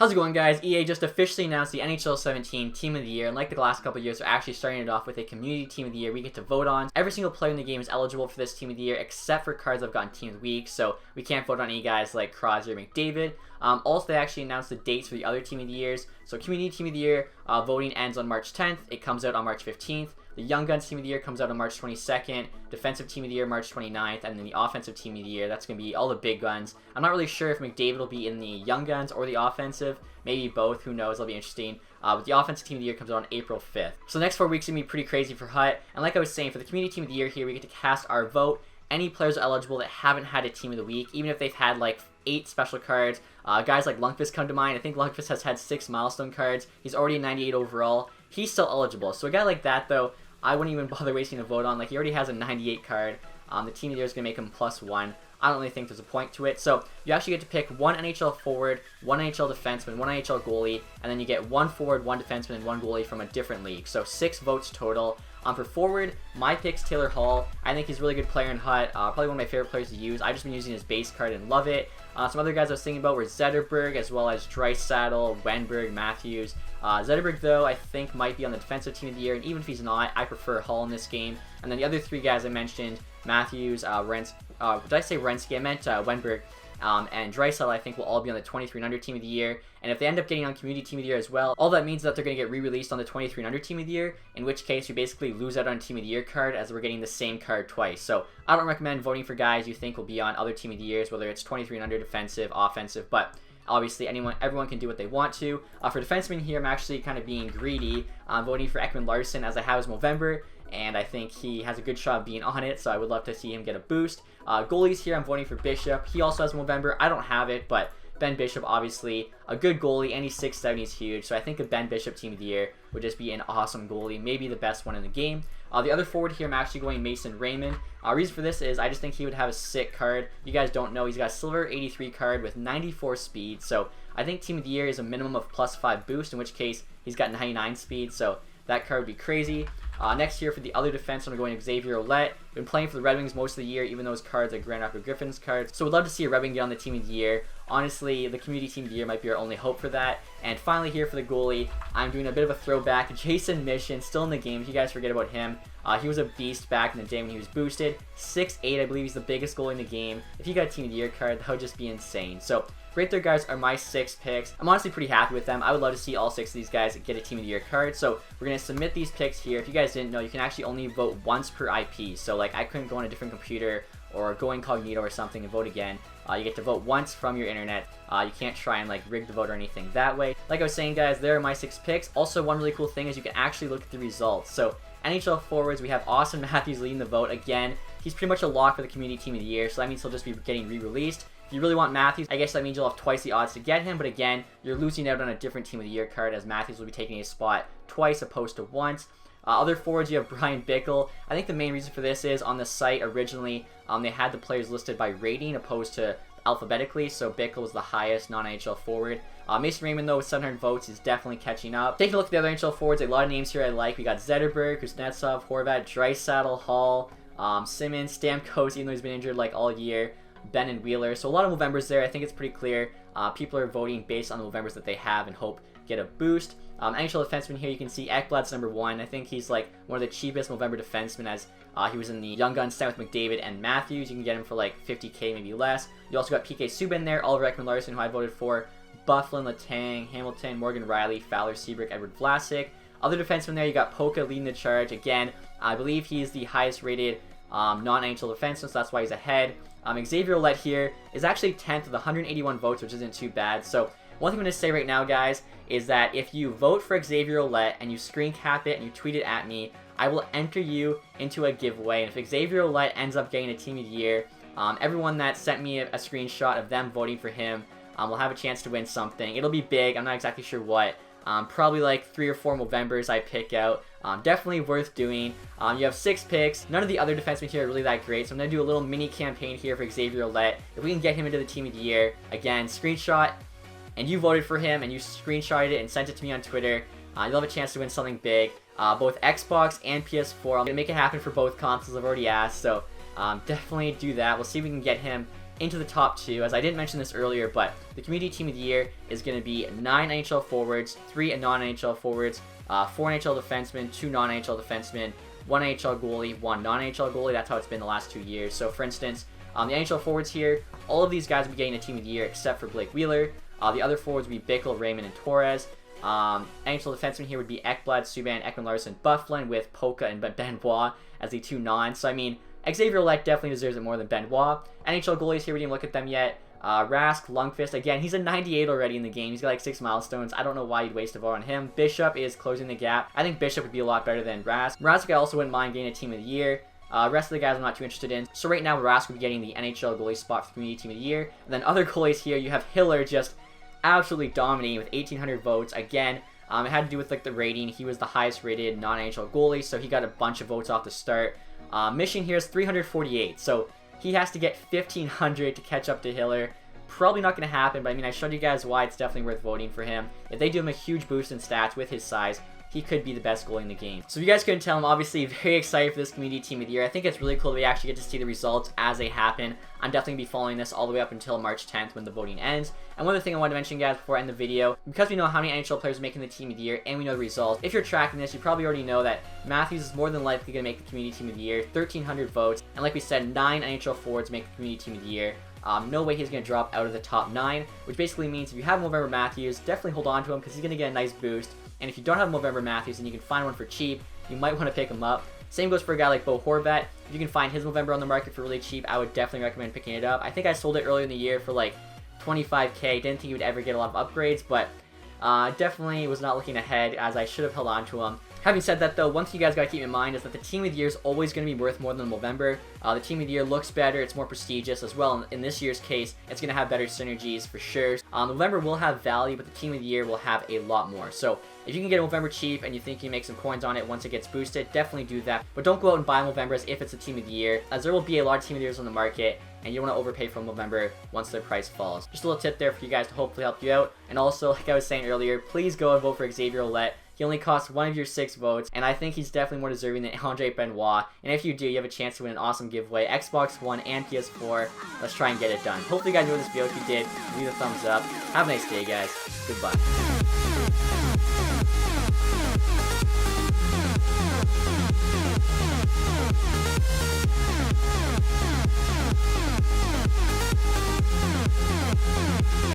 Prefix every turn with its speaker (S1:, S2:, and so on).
S1: How's it going, guys? EA just officially announced the NHL 17 Team of the Year, and like the last couple of years, they're actually starting it off with a Community Team of the Year we get to vote on. Every single player in the game is eligible for this Team of the Year, except for cards that have gotten Team of the Week, so we can't vote on any guys like Crosby or McDavid. Also, they actually announced the dates for the other Team of the Years. So Community Team of the Year voting ends on March 10th. It comes out on March 15th. The Young Guns Team of the Year comes out on March 22nd, Defensive Team of the Year March 29th, and then the Offensive Team of the Year, that's going to be all the big guns. I'm not really sure if McDavid will be in the Young Guns or the Offensive, maybe both, who knows, that'll be interesting. But the Offensive Team of the Year comes out on April 5th. So the next 4 weeks are going to be pretty crazy for Hut, and like I was saying, for the Community Team of the Year here, we get to cast our vote. Any players are eligible that haven't had a Team of the Week, even if they've had like 8 special cards. Guys like Lundqvist come to mind. I think Lundqvist has had 6 milestone cards. He's already a 98 overall. He's still eligible. So a guy like that, though, I wouldn't even bother wasting a vote on. Like, he already has a 98 card. The Team of the Year is going to make him +1. I don't really think there's a point to it. So you actually get to pick 1 NHL forward, 1 NHL defenseman, 1 NHL goalie, and then you get 1 forward, 1 defenseman, and 1 goalie from a different league. So 6 votes total. For forward, my pick's Taylor Hall. I think he's a really good player in Hut. Probably one of my favorite players to use. I've just been using his base card and love it. Some other guys I was thinking about were Zetterberg, as well as Draisaitl, Wenberg, Matthews. Zetterberg, though, I think might be on the defensive Team of the Year, and even if he's not, I prefer Hall in this game. And then the other 3 guys I mentioned, Matthews, did I say Renski? I meant Wenberg. And Draisaitl, I think, will all be on the 23 and under Team of the Year. And if they end up getting on Community Team of the Year as well, all that means is that they're going to get re-released on the 23 and under Team of the Year, in which case we basically lose out on Team of the Year card as we're getting the same card twice. So I don't recommend voting for guys you think will be on other Team of the Years, whether it's 23 and under, defensive, offensive, but obviously everyone can do what they want to. For defenseman here, I'm actually kind of being greedy. I'm voting for Ekman Larsson as I have as Movember, and I think he has a good shot of being on it, so I would love to see him get a boost. Goalies here, I'm voting for Bishop. He also has Movember. I don't have it, but Ben Bishop, obviously, a good goalie, and he's 6'7", he's huge, so I think a Ben Bishop Team of the Year would just be an awesome goalie, maybe the best one in the game. The other forward here, I'm actually going Mason Raymond. Reason for this is I just think he would have a sick card. You guys don't know, he's got a silver 83 card with 94 speed, so I think Team of the Year is a minimum of +5 boost, in which case he's got 99 speed, so that card would be crazy. Next year for the other defense, I'm going Xavier Ouellet. Been playing for the Red Wings most of the year, even though his cards are Grand Rapids Griffins cards. So we'd love to see a Red Wing get on the Team of the Year. Honestly, the Community Team of the Year might be our only hope for that. And finally here for the goalie, I'm doing a bit of a throwback. Jason Mission, still in the game, if you guys forget about him. He was a beast back in the day when he was boosted. 6'8", I believe he's the biggest goalie in the game. If he got a Team of the Year card, that would just be insane. So right there, guys, are my 6 picks. I'm honestly pretty happy with them. I would love to see all 6 of these guys get a Team of the Year card. So we're going to submit these picks here. If you guys didn't know, you can actually only vote once per IP. So like I couldn't go on a different computer or go incognito or something and vote again. You get to vote once from your internet. You can't try and like rig the vote or anything that way. Like I was saying, guys, there are my 6 picks. Also, one really cool thing is you can actually look at the results. So NHL forwards, we have Austin Matthews leading the vote. Again, he's pretty much a lock for the Community Team of the Year, so that means he'll just be getting re-released. If you really want Matthews, I guess that means you'll have twice the odds to get him, but again, you're losing out on a different Team of the Year card, as Matthews will be taking a spot twice opposed to once. Other forwards, you have Bryan Bickell. I think the main reason for this is on the site originally, they had the players listed by rating opposed to alphabetically, so Bickell was the highest non-NHL forward. Mason Raymond, though, with 700 votes, is definitely catching up. Taking a look at the other NHL forwards, a lot of names here I like. We got Zetterberg, Kuznetsov, Horvat, Draisaitl, Hall, Simmons, Stamkos, even though he's been injured like all year, Ben and Wheeler. So a lot of Movembers there. I think it's pretty clear. People are voting based on the Movembers that they have and hope get a boost. NHL defenseman here, you can see Ekblad's #1. I think he's like one of the cheapest Movember defensemen, as he was in the Young Guns set with McDavid and Matthews. You can get him for like 50K, maybe less. You also got PK Subban there, Oliver Ekman Larsson, who I voted for, Bufflin, Letang, Hamilton, Morgan Riley, Fowler, Seabrook, Edward Vlasic. Other defensemen there, you got Polka leading the charge. Again, I believe he's the highest rated non-NHL defenseman, so that's why he's ahead. Xavier Ouellet here is actually 10th with 181 votes, which isn't too bad. So one thing I'm going to say right now, guys, is that if you vote for Xavier Ouellet and you screen cap it and you tweet it at me, I will enter you into a giveaway. And if Xavier Ouellet ends up getting a Team of the Year, everyone that sent me a screenshot of them voting for him will have a chance to win something. It'll be big. I'm not exactly sure what. Probably like 3 or 4 Movembers I pick out. Definitely worth doing. You have 6 picks. None of the other defensemen here are really that great, so I'm going to do a little mini campaign here for Xavier Ouellet. If we can get him into the Team of the Year, again, screenshot, and you voted for him, and you screenshotted it and sent it to me on Twitter, you'll have a chance to win something big. Both Xbox and PS4. I'm going to make it happen for both consoles. I've already asked, so definitely do that. We'll see if we can get him into the top 2. As I didn't mention this earlier, but the Community Team of the Year is going to be 9 NHL forwards, 3 non-NHL forwards, 4 NHL defensemen, 2 non-NHL defensemen, 1 NHL goalie, 1 non-NHL goalie. That's how it's been the last 2 years. So for instance, the NHL forwards here, all of these guys will be getting a Team of the Year except for Blake Wheeler. The other forwards would be Bickell, Raymond, and Torres. NHL defensemen here would be Ekblad, Subban, Ekman-Larsson, Bufflin, with Polka and Benoit as the 2 non. So I mean, Xavier Ouellet definitely deserves it more than Benoit. NHL goalies here, we didn't look at them yet. Rask, Lundqvist, again, he's a 98 already in the game. He's got like 6 milestones. I don't know why you'd waste a vote on him. Bishop is closing the gap. I think Bishop would be a lot better than Rask. Rask, I also wouldn't mind getting a Team of the Year. Rest of the guys I'm not too interested in. So right now, Rask will be getting the NHL goalie spot for the Community Team of the Year. And then other goalies here, you have Hiller just absolutely dominating with 1,800 votes. Again, it had to do with like the rating. He was the highest rated non-NHL goalie, so he got a bunch of votes off the start. Mission here is 348, so he has to get 1,500 to catch up to Hiller. Probably not going to happen, but I mean, I showed you guys why it's definitely worth voting for him. If they do him a huge boost in stats with his size, he could be the best goalie in the game. So if you guys couldn't tell, I'm obviously very excited for this Community Team of the Year. I think it's really cool that we actually get to see the results as they happen. I'm definitely going to be following this all the way up until March 10th when the voting ends. And one other thing I wanted to mention, guys, before I end the video, because we know how many NHL players are making the Team of the Year and we know the results, if you're tracking this, you probably already know that Matthews is more than likely going to make the Community Team of the Year, 1,300 votes. And like we said, 9 NHL forwards make the Community Team of the Year. No way he's going to drop out of the top 9, which basically means if you have November Matthews, definitely hold on to him because he's going to get a nice boost. And if you don't have November Matthews and you can find one for cheap, you might want to pick him up. Same goes for a guy like Bo Horvat. If you can find his November on the market for really cheap, I would definitely recommend picking it up. I think I sold it earlier in the year for like 25K. Didn't think he would ever get a lot of upgrades, but definitely was not looking ahead as I should have held on to him. Having said that though, one thing you guys gotta keep in mind is that the Team of the Year is always going to be worth more than November. The Team of the Year looks better, it's more prestigious as well. In this year's case, it's going to have better synergies for sure. November will have value, but the Team of the Year will have a lot more. So if you can get November cheap and you think you can make some coins on it once it gets boosted, definitely do that. But don't go out and buy November as if it's a Team of the Year, as there will be a lot of Team of the Years on the market, and you don't want to overpay for November once their price falls. Just a little tip there for you guys to hopefully help you out. And also, like I was saying earlier, please go and vote for Xavier Ouellet. He only costs 1 of your 6 votes, and I think he's definitely more deserving than Andre Benoit. And if you do, you have a chance to win an awesome giveaway, Xbox One and PS4. Let's try and get it done. Hopefully you guys enjoyed this video. If you did, leave a thumbs up. Have a nice day, guys. Goodbye.